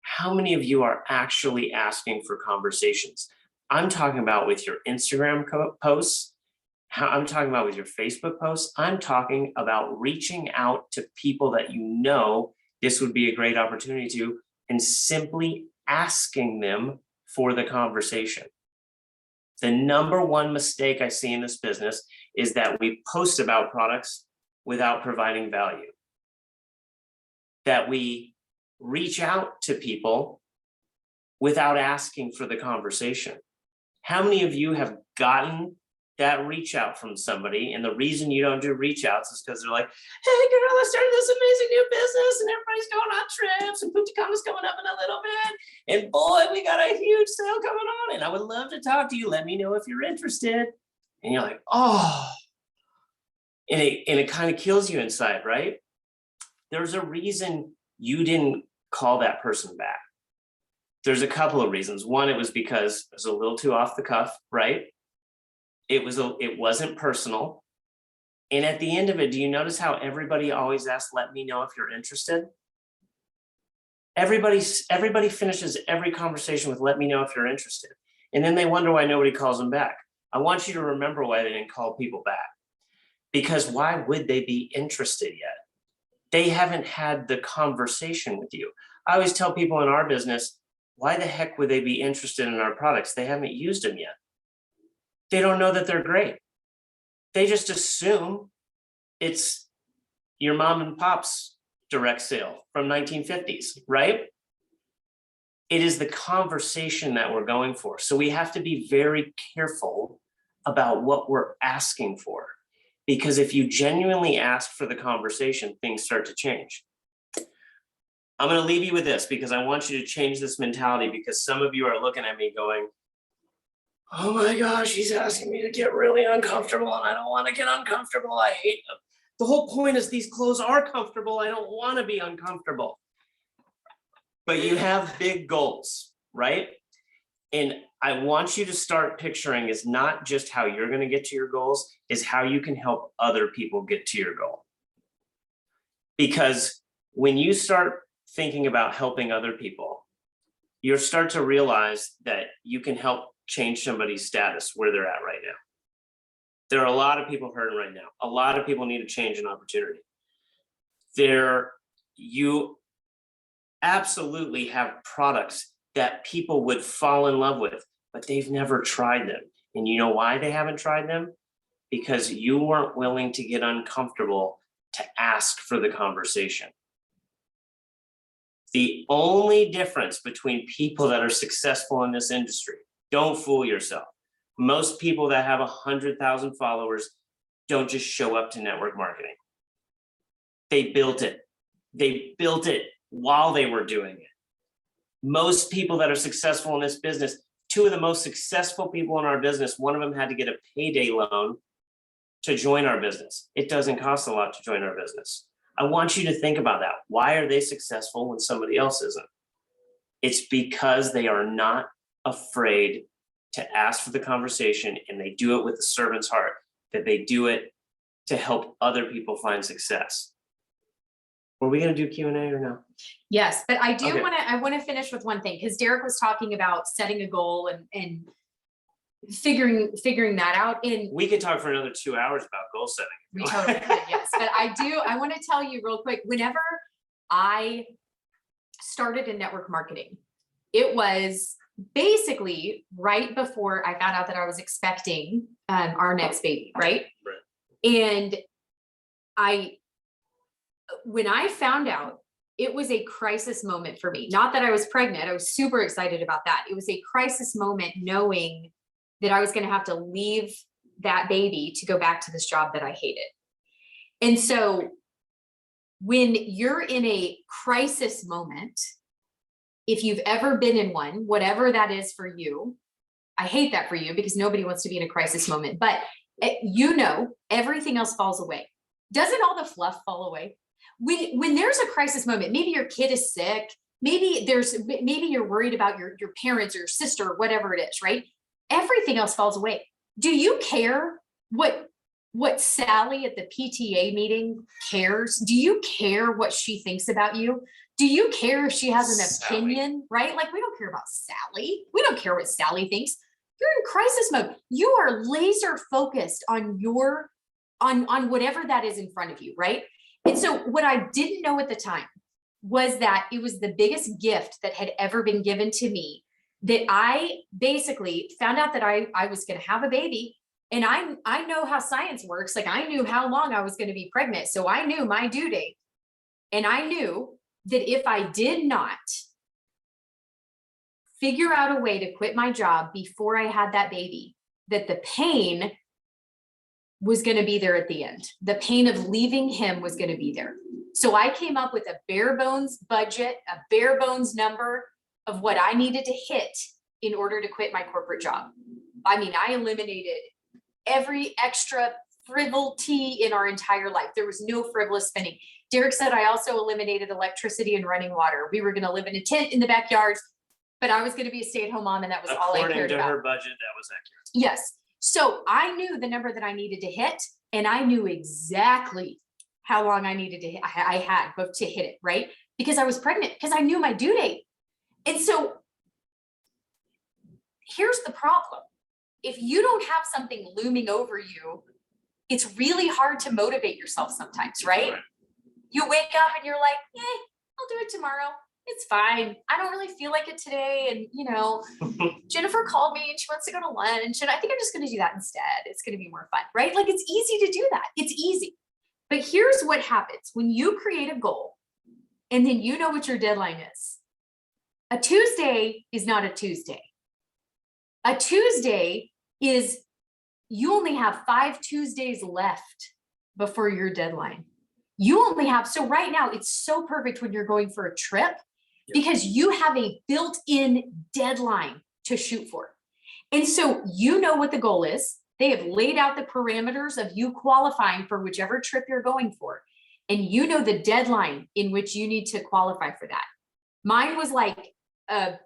How many of you are actually asking for conversations? I'm talking about with your Instagram posts. I'm talking about with your Facebook posts. I'm talking about reaching out to people that you know this would be a great opportunity to, and simply asking them for the conversation. The number one mistake I see in this business is that we post about products without providing value. That we reach out to people without asking for the conversation. How many of you have gotten that reach out from somebody, and the reason you don't do reach outs is because they're like, hey girl, I started this amazing new business and everybody's going on trips and Punta Cana's coming up in a little bit, and boy, we got a huge sale coming on and I would love to talk to you, let me know if you're interested. And you're like, oh, and it kind of kills you inside, right? There's a reason you didn't call that person back. There's a couple of reasons. One, it was because it was a little too off the cuff, right? It wasn't personal. And at the end of it, do you notice how everybody always asks, let me know if you're interested? Everybody finishes every conversation with let me know if you're interested. And then they wonder why nobody calls them back. I want you to remember why they didn't call people back. Because why would they be interested yet? They haven't had the conversation with you. I always tell people in our business, why the heck would they be interested in our products? They haven't used them yet. They don't know that they're great. They just assume it's your mom and pop's direct sale from 1950s, right? It is the conversation that we're going for. So we have to be very careful about what we're asking for. Because if you genuinely ask for the conversation, things start to change. I'm going to leave you with this because I want you to change this mentality, because some of you are looking at me going, oh my gosh, he's asking me to get really uncomfortable and I don't want to get uncomfortable. I hate them. The whole point is these clothes are comfortable. I don't want to be uncomfortable. But you have big goals, right? And I want you to start picturing is not just how you're going to get to your goals, is how you can help other people get to your goal. Because when you start thinking about helping other people, you'll start to realize that you can help change somebody's status where they're at right now. There are a lot of people hurting right now. A lot of people need a change in opportunity. You absolutely have products that people would fall in love with, but they've never tried them. And you know why they haven't tried them? Because you weren't willing to get uncomfortable to ask for the conversation. The only difference between people that are successful in this industry, don't fool yourself. Most people that have 100,000 followers don't just show up to network marketing. They built it. They built it while they were doing it. Most people that are successful in this business, two of the most successful people in our business, one of them had to get a payday loan to join our business. It doesn't cost a lot to join our business. I want you to think about that. Why are they successful when somebody else isn't? It's because they are not afraid to ask for the conversation, and they do it with a servant's heart, that they do it to help other people find success. Were we going to do Q&A or no? Yes, but I do Okay. want to finish with one thing, because Derek was talking about setting a goal and figuring that out. And We could talk for another 2 hours about goal setting. we totally could, yes. But I want to tell you real quick, whenever I started in network marketing, it was basically right before I found out that I was expecting our next baby, right? And when I found out, it was a crisis moment for me. Not that I was pregnant. I was super excited about that. It was a crisis moment knowing that I was going to have to leave that baby to go back to this job that I hated. And so when you're in a crisis moment, if you've ever been in one, whatever that is for you, I hate that for you because nobody wants to be in a crisis moment, but everything else falls away. Doesn't all the fluff fall away? When there's a crisis moment, maybe your kid is sick, maybe you're worried about your parents or your sister or whatever it is, right? Everything else falls away. Do you care what Sally at the PTA meeting cares? Do you care what she thinks about you? Do you care if she has an opinion, right? Like, we don't care about Sally. We don't care what Sally thinks. You're in crisis mode. You are laser focused on whatever that is in front of you, right? And so what I didn't know at the time was that it was the biggest gift that had ever been given to me, that I basically found out that I was going to have a baby. And I know how science works. Like, I knew how long I was going to be pregnant. So I knew my due date. And I knew that if I did not figure out a way to quit my job before I had that baby, that the pain was going to be there at the end. The pain of leaving him was going to be there. So I came up with a bare bones budget, a bare bones number of what I needed to hit in order to quit my corporate job. I mean, I eliminated every extra frivolity in our entire life. There was no frivolous spending. Derek said I also eliminated electricity and running water. We were going to live in a tent in the backyard, but I was going to be a stay-at-home mom, and that was all I cared about. According to her budget, that was accurate. Yes. So I knew the number that I needed to hit, and I knew exactly how long I needed to hit, I had both to hit it, right? Because I was pregnant, because I knew my due date. And so here's the problem. If you don't have something looming over you, it's really hard to motivate yourself sometimes, right? You wake up and you're like, I'll do it tomorrow. It's fine. I don't really feel like it today. And, Jennifer called me and she wants to go to lunch. And I think I'm just going to do that instead. It's going to be more fun, right? Like, it's easy to do that. It's easy. But here's what happens when you create a goal and then you know what your deadline is. A Tuesday is not a Tuesday. A Tuesday is you only have 5 Tuesdays left before your deadline. You only have, so right now it's so perfect when you're going for a trip because you have a built-in deadline to shoot for. And so you know what the goal is. They have laid out the parameters of you qualifying for whichever trip you're going for. And you know the deadline in which you need to qualify for that. Mine was like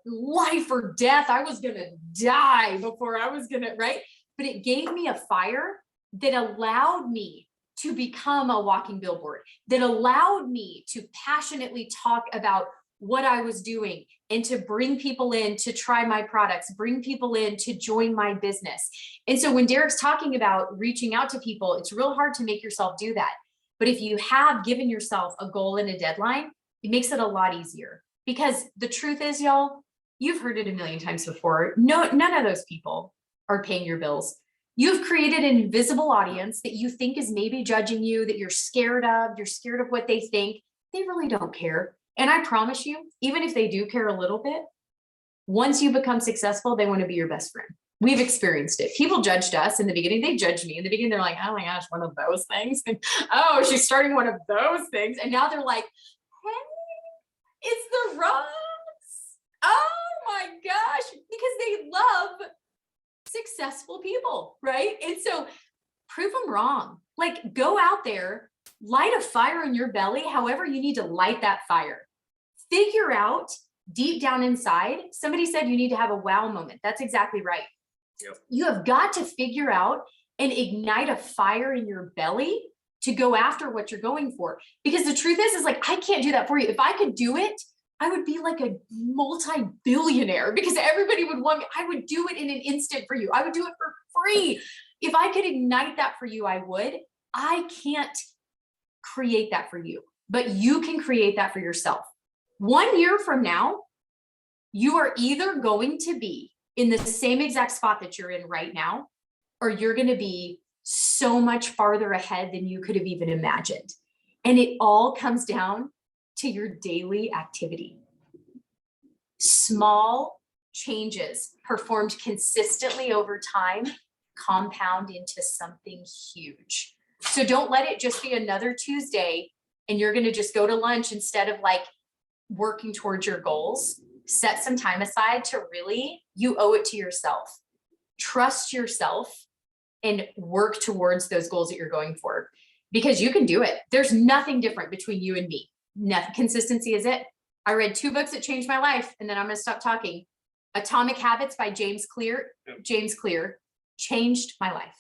life or death. I was going to die before I was going to, right? But it gave me a fire that allowed me to become a walking billboard, that allowed me to passionately talk about what I was doing and to bring people in to try my products, bring people in to join my business. And so when Derek's talking about reaching out to people, it's real hard to make yourself do that. But if you have given yourself a goal and a deadline, it makes it a lot easier. Because the truth is, y'all, you've heard it a million times before. No, none of those people are paying your bills. You've created an invisible audience that you think is maybe judging you, that you're scared of what they think. They really don't care. And I promise you, even if they do care a little bit, once you become successful, they want to be your best friend. We've experienced it. People judged us in the beginning. They judged me in the beginning. They're like, oh my gosh, one of those things. Oh, she's starting one of those things. And now they're like, hey, it's the Roths. Oh my gosh, because they love successful people, right? And so prove them wrong. Like, go out there, light a fire in your belly, however you need to light that fire. Figure out deep down inside. Somebody said you need to have a wow moment. That's exactly right. Yep. You have got to figure out and ignite a fire in your belly to go after what you're going for. Because the truth is like, I can't do that for you. If I could do it, I would be like a multi-billionaire because everybody would want me. I would do it in an instant for you. I would do it for free. If I could ignite that for you, I would. I can't create that for you, but you can create that for yourself. 1 year from now, you are either going to be in the same exact spot that you're in right now, or you're going to be so much farther ahead than you could have even imagined. And it all comes down to your daily activity. Small changes performed consistently over time compound into something huge. So don't let it just be another Tuesday and you're going to just go to lunch instead of like working towards your goals. Set some time aside to really, you owe it to yourself. Trust yourself and work towards those goals that you're going for because you can do it. There's nothing different between you and me. Consistency is it. I read 2 books that changed my life, and then I'm going to stop talking. Atomic Habits by James Clear. James Clear changed my life.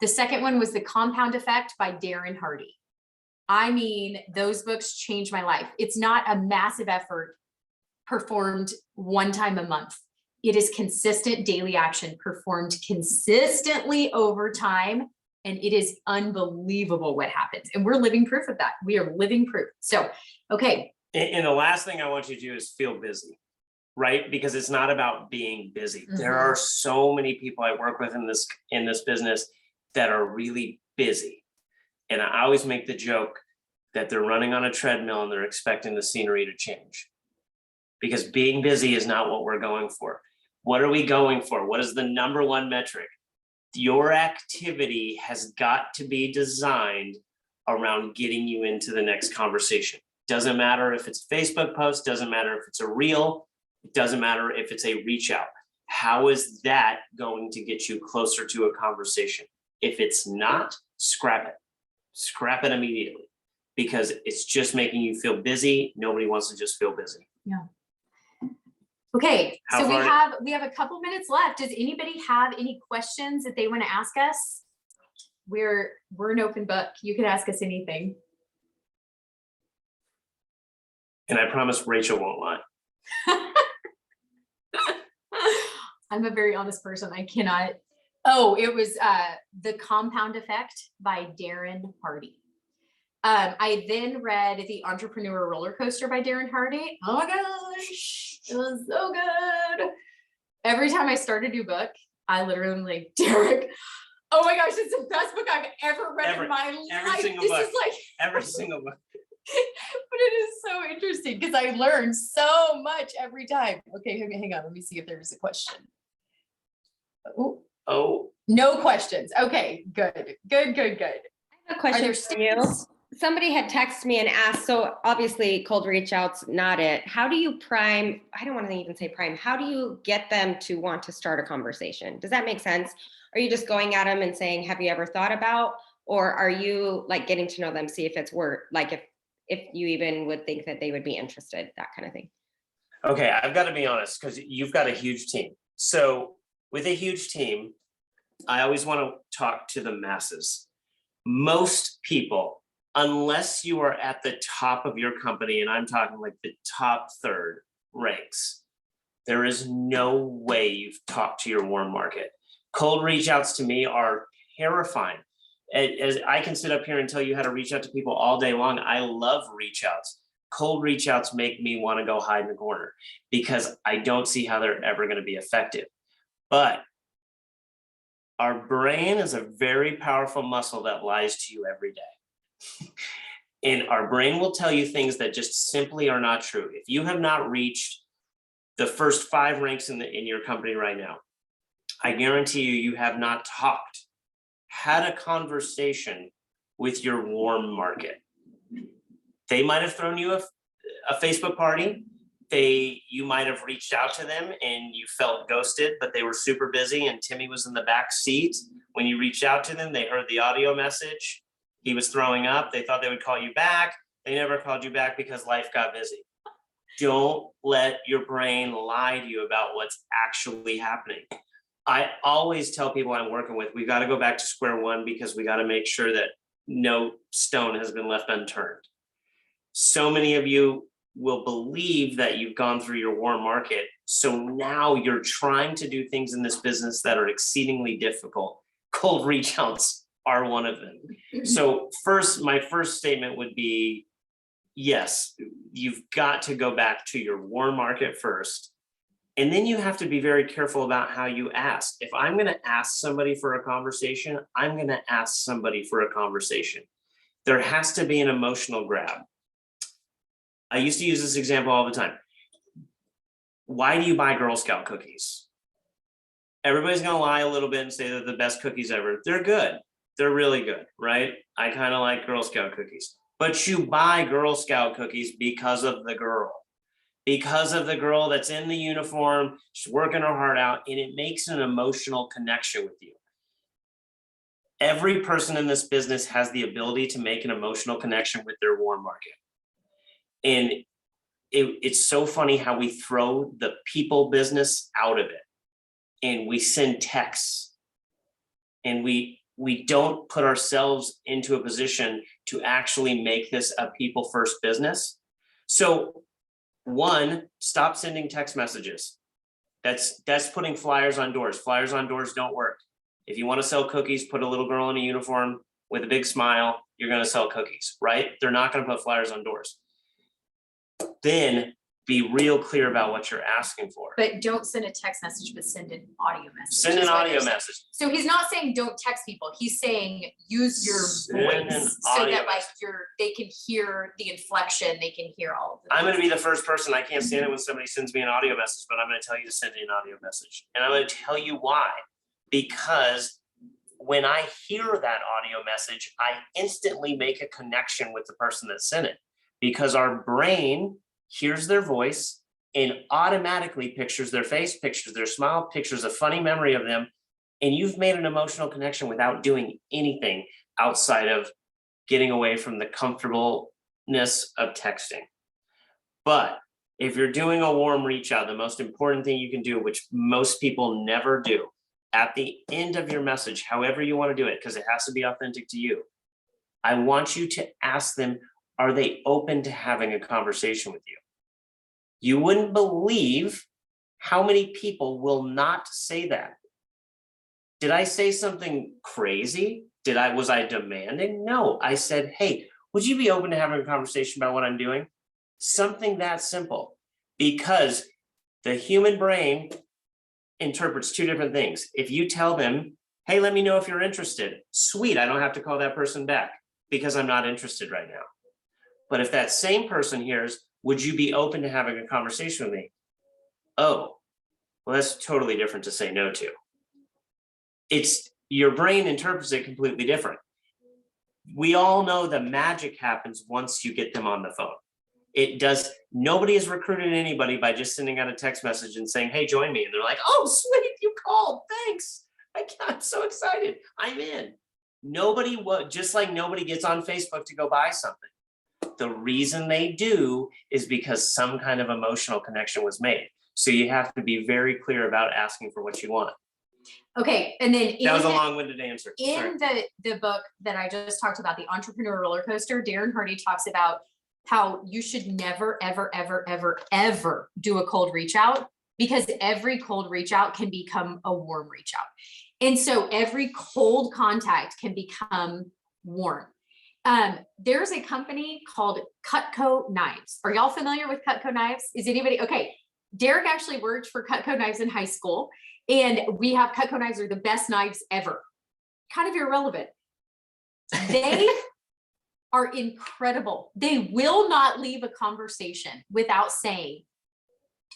The second one was The Compound Effect by Darren Hardy. I mean, those books changed my life. It's not a massive effort performed one time a month. It is consistent daily action performed consistently over time. And it is unbelievable what happens. And we're living proof of that. We are living proof. So, okay. And the last thing I want you to do is feel busy, right? Because it's not about being busy. Mm-hmm. There are so many people I work with in this business that are really busy. And I always make the joke that they're running on a treadmill and they're expecting the scenery to change. Because being busy is not what we're going for. What are we going for? What is the number one metric? Your activity has got to be designed around getting you into the next conversation. Doesn't matter if it's a Facebook post, doesn't matter if it's a reel, it doesn't matter if it's a reach out. How is that going to get you closer to a conversation? If it's not, scrap it. Scrap it immediately because it's just making you feel busy. Nobody wants to just feel busy. Yeah. Okay, How so far- we have a couple minutes left. Does anybody have any questions that they want to ask us? We're an open book. You can ask us anything. And I promise Rachel won't lie. I'm a very honest person. I cannot. Oh, it was The Compound Effect by Darren Hardy. I then read The Entrepreneur Roller Coaster by Darren Hardy. Oh my gosh, it was so good. Every time I start a new book, I literally am like, Derek, oh my gosh, it's the best book I've ever read in my life. Single This book. is like Every single book. but it is so interesting because I learn so much every time. Okay, hang on. Let me see if there's a question. Oh, No questions. Okay, good. I have a question there for you. students? Somebody had texted me and asked, so obviously cold reach outs, not it. How do you prime, I don't want to even say prime, how do you get them to want to start a conversation? Does that make sense? Are you just going at them and saying, have you ever thought about, or are you like getting to know them, see if it's worth, like if you even would think that they would be interested, that kind of thing? okay. I've got to be honest because you've got a huge team. So with a huge team, I always want to talk to the masses. Most people, unless you are at the top of your company, and I'm talking like the top third ranks, there is no way you've talked to your warm market. Cold reach outs to me are terrifying. As I can sit up here and tell you how to reach out to people all day long. I love reach outs. Cold reach outs make me want to go hide in the corner because I don't see how they're ever going to be effective. But our brain is a very powerful muscle that lies to you every day. And our brain will tell you things that just simply are not true. If you have not reached the first 5 ranks in your company right now, I guarantee you have not had a conversation with your warm market. They might have thrown you a Facebook party. You might have reached out to them and you felt ghosted, but they were super busy and Timmy was in the back seat. When you reached out to them, they heard the audio message. He was throwing up. They thought they would call you back. They never called you back because life got busy. Don't let your brain lie to you about what's actually happening. I always tell people I'm working with, we got to go back to square one because we got to make sure that no stone has been left unturned. So many of you will believe that you've gone through your warm market. So now you're trying to do things in this business that are exceedingly difficult. Cold reach outs are one of them. So my first statement would be, yes, you've got to go back to your warm market first. And then you have to be very careful about how you ask. If I'm going to ask somebody for a conversation, I'm going to ask somebody for a conversation. There has to be an emotional grab. I used to use this example all the time. Why do you buy Girl Scout cookies? Everybody's going to lie a little bit and say they're the best cookies ever. They're good. They're really good, right? I kind of like Girl Scout cookies. But you buy Girl Scout cookies because of the girl. Because of the girl that's in the uniform, she's working her heart out, and it makes an emotional connection with you. Every person in this business has the ability to make an emotional connection with their warm market. And it's so funny how we throw the people business out of it and we send texts and we don't put ourselves into a position to actually make this a people first business. So 1, stop sending text messages. That's putting flyers on doors. Flyers on doors don't work. If you want to sell cookies, put a little girl in a uniform with a big smile, you're going to sell cookies, right? They're not going to put flyers on doors. Then be real clear about what you're asking for. But don't send a text message, but send an audio message. Send an audio message. So he's not saying don't text people. He's saying use your voice so that like they can hear the inflection, they can hear all of it. I'm going to be the first person. I can't stand it when somebody sends me an audio message, but I'm going to tell you to send me an audio message. And I'm going to tell you why. Because when I hear that audio message, I instantly make a connection with the person that sent it. Because our brain hears their voice and automatically pictures their face, pictures their smile, pictures a funny memory of them. And you've made an emotional connection without doing anything outside of getting away from the comfortableness of texting. But If you're doing a warm reach out, the most important thing you can do, which most people never do, at the end of your message, however you want to do it, because it has to be authentic to you, I want you to ask them, are they open to having a conversation with you? You wouldn't believe how many people will not say that. Did I say something crazy? Was I demanding? No, I said, hey, would you be open to having a conversation about what I'm doing? Something that simple, because the human brain interprets two different things. If you tell them, hey, let me know if you're interested, sweet, I don't have to call that person back because I'm not interested right now. But if that same person hears, would you be open to having a conversation with me? Oh, well, that's totally different to say no to. It's your brain interprets it completely different. We all know the magic happens once you get them on the phone. It does. Nobody has recruited anybody by just sending out a text message and saying, hey, join me. And they're like, oh, sweet, you called. Thanks. I'm so excited. I'm in. Nobody would, just like nobody gets on Facebook to go buy something. The reason they do is because some kind of emotional connection was made. So you have to be very clear about asking for what you want. Okay, and then that was a long-winded answer. In the book that I just talked about, The Entrepreneur Roller Coaster, Darren Hardy talks about how you should never, ever, ever, ever, ever do a cold reach out, because every cold reach out can become a warm reach out. And so every cold contact can become warm. There's a company called Cutco Knives. Are y'all familiar with Cutco Knives? Is anybody? Okay. Derek actually worked for Cutco Knives in high school, and we have Cutco knives are the best knives ever. Kind of irrelevant. They are incredible. They will not leave a conversation without saying,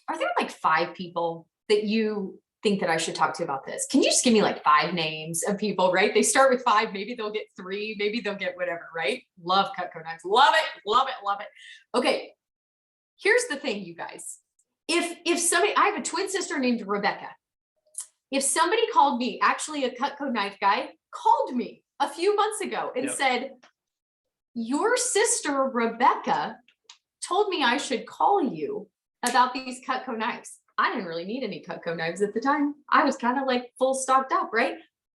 are there like 5 people that you think that I should talk to about this? Can you just give me like 5 names of people, right? They start with 5, maybe they'll get 3, maybe they'll get whatever, right? Love Cutco knives. Love it, love it, love it. Okay, here's the thing, you guys. If somebody, I have a twin sister named Rebecca. If somebody called me, actually a Cutco knife guy called me a few months ago and said, your sister Rebecca told me I should call you about these Cutco knives. I didn't really need any Cutco knives at the time. I was kind of like full stocked up, right?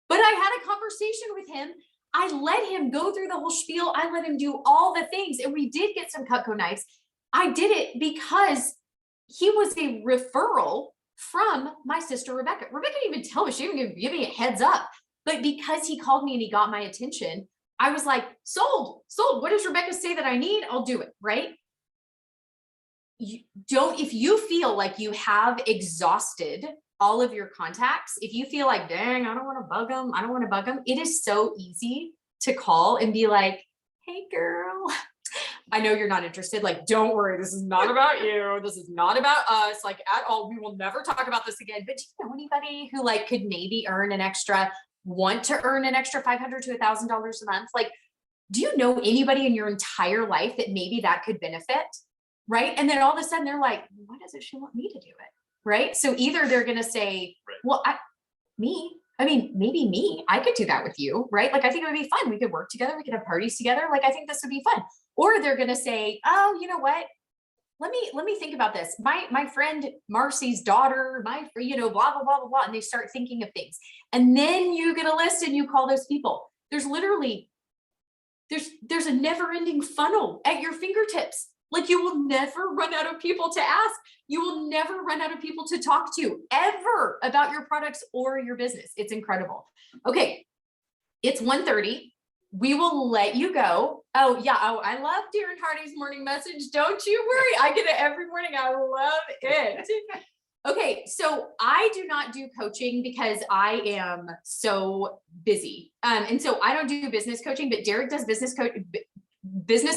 But I had a conversation with him. I let him go through the whole spiel. I let him do all the things, and we did get some Cutco knives. I did it because he was a referral from my sister Rebecca. Rebecca didn't even tell me, she didn't even give me a heads up. But because he called me and he got my attention, I was like, sold. What does Rebecca say that I need? I'll do it, right? If you feel like you have exhausted all of your contacts, if you feel like, dang, I don't want to bug them, it is so easy to call and be like, hey girl, I know you're not interested. Like, don't worry, this is not about you. This is not about us, like at all. We will never talk about this again. But do you know anybody who like could maybe want to earn an extra $500 to $1,000 a month? Like, do you know anybody in your entire life that maybe that could benefit? Right. And then all of a sudden they're like, why doesn't she want me to do it? Right. So either they're going to say, well, maybe me, I could do that with you. Right. Like, I think it would be fun. We could work together. We could have parties together. Like, I think this would be fun. Or they're going to say, oh, you know what? Let me think about this. My friend Marcy's daughter, blah, blah, blah, blah, blah. And they start thinking of things. And then you get a list and you call those people. There's a never ending funnel at your fingertips. Like, you will never run out of people to ask. You will never run out of people to talk to ever about your products or your business. It's incredible. Okay. It's 1:30. We will let you go. Oh yeah. Oh, I love Darren Hardy's morning message. Don't you worry. I get it every morning. I love it. Okay. So I do not do coaching because I am so busy. And so I don't do business coaching, but Derek does business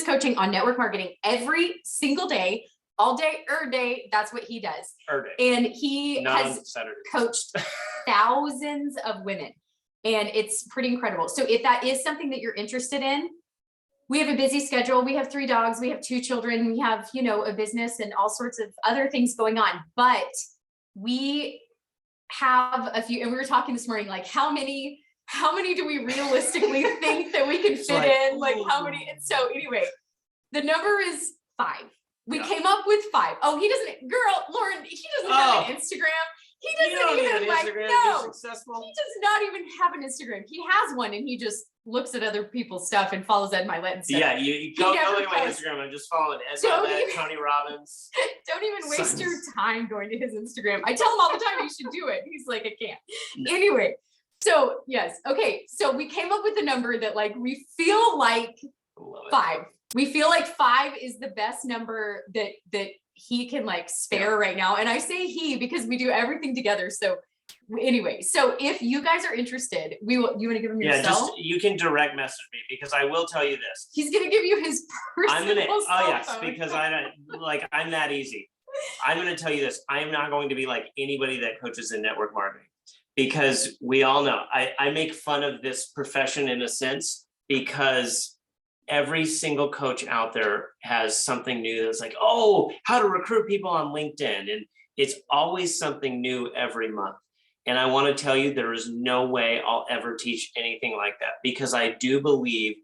coaching on network marketing every single day, all day, every day. That's what he does. And he has coached thousands of women. And it's pretty incredible. So if that is something that you're interested in, we have a busy schedule. We have 3 dogs. We have 2 children. We have, a business and all sorts of other things going on. But we have a few, and we were talking this morning, like how many do we realistically think that we can fit in? Like how many? And so anyway, the number is 5. We Yeah. came up with 5. Oh, he doesn't, girl, Lauren, he doesn't have an Instagram. He You don't doesn't need even an like, Instagram to no, be successful. he does not even have an Instagram. He has one and he just looks at other people's stuff and follows Ed Milet and stuff. Yeah, you go never look at my posts. Instagram. I'm just following Ed Don't Milet, even- Tony Robbins. Don't even waste Sons. your time going to his Instagram. I tell him all the time he should do it. He's like, I can't. No. Anyway, so yes, okay. So we came up with a number that like we feel like Love it. 5. We feel like 5 is the best number that he can like spare right now. And I say he because we do everything together. So anyway, so if you guys are interested, you want to give him your Yeah, cell? just you can direct message me because I will tell you this. He's gonna give you his I'm personal gonna, cell yes, phone. because I'm that easy. I'm gonna tell you this, I am not going to be like anybody that coaches in network marketing. Because we all know, I make fun of this profession in a sense, because every single coach out there has something new that's like, oh, how to recruit people on LinkedIn. And it's always something new every month. And I want to tell you, there is no way I'll ever teach anything like that, because I do believe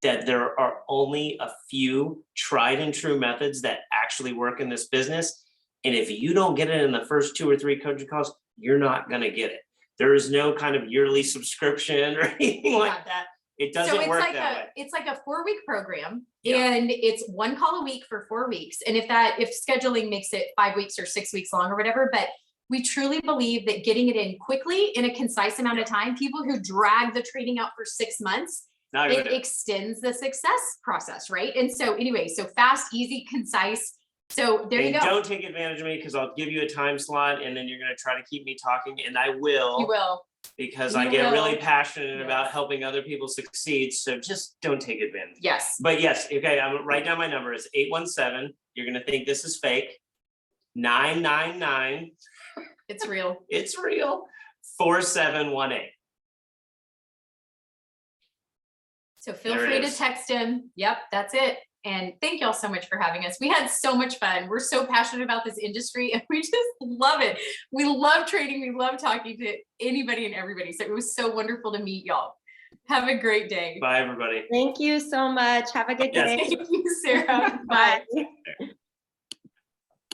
that there are only a few tried and true methods that actually work in this business. And if you don't get it in the first 2 or 3 coaching calls, you're not going to get it. There is no kind of yearly subscription or anything like that. It doesn't work that way. It's like a 4-week program, Yeah. and it's 1 call a week for 4 weeks. And if scheduling makes it 5 weeks or 6 weeks long or whatever, but we truly believe that getting it in quickly in a concise amount of time, people who drag the training out for 6 months, Not gonna it do it. extends the success process, right? And so anyway, so fast, easy, concise. So there you And go. don't take advantage of me, because I'll give you a time slot and then you're gonna try to keep me talking, and I will. You will. Because You I get really will. passionate about Yes. helping other people succeed. So just don't take advantage. Yes. But yes, okay, I'm gonna write down my number. It's 817. You're gonna think this is fake. 999. It's real. It's real. 4718. So feel There it free to is. text him. Yep, that's it. And thank y'all so much for having us. We had so much fun. We're so passionate about this industry and we just love it. We love training. We love talking to anybody and everybody. So it was so wonderful to meet y'all. Have a great day. Bye, everybody. Thank you so much. Have a good Yes. day. Thank you, Sarah. Bye. Bye.